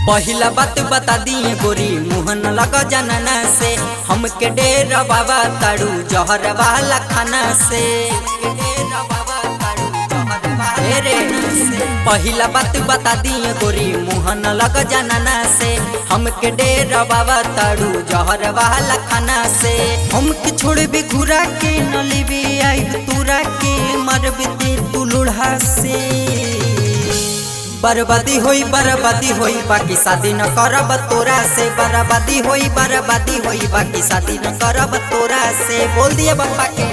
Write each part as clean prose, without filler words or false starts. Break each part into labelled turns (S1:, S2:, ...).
S1: पहिला बात बता दिए गोरी मुहन लग जनना से हमके डेरा बाबा ताड़ू जहर वाला खाना से। पहिला बात बता दिए गोरी मुहन लग जनना से हमके डेरा बाबा ताड़ू जहर वाला खाना से। हमके छोड़ भी घुरा के नली भी आई तुरा के मरब दे तू लुढ़ा से। बर्बादी होई बाकी शादी न करब तोरा से। बर्बादी होई बाकी शादी न करब तोरा से। बोल दिए बापा के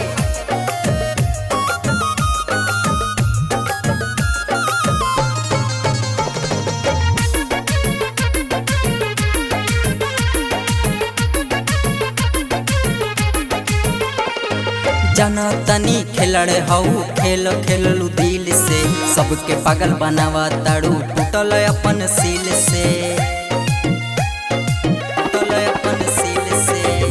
S1: जाना तनी खेलड़े हऊ खेल खेललू दिल से। सबके पागल बनावा ताड़ू टूटल अपन सील से।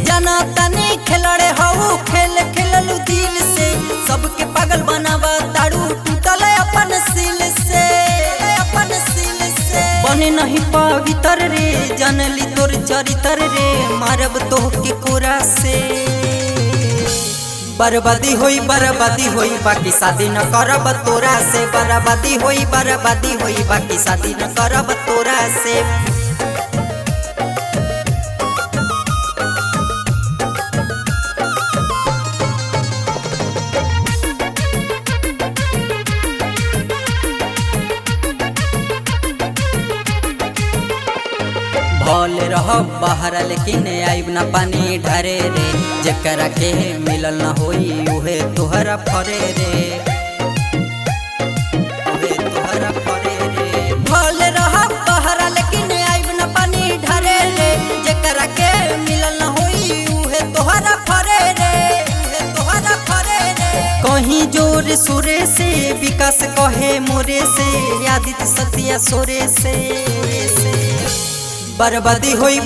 S1: जाना तनी खेलड़े हऊ खेल खेललू दिल से। सबके पागल बनावा ताड़ू टूटल अपन सील से। बने नहीं पवित्र रे जानली तोर चरित्र रे मारब तो के कोरा से। बर्बादी होई बाकी शादी न करब तोरा से। बर्बादी होई बाकी शादी न करब तोरा से। भले रह बाहर लेकिन आइब ना पानी ढरे रे। जकरा के मिलल न होई उहे तोहरा फरे रे। भले रह बाहर लेकिन आइब ना पानी ढरे रे। जकरा के मिलल न होई उहे तोहरा फरे रे। कहीं जोर सुरे से विकास कहे मोरे से। आदित्य सतिया सोरे से। बर्बादी होई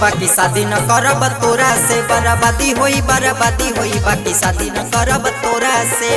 S1: बाकी शादी न करब तोरा से। बर्बादी होई बाकी शादी न करब तोरा से।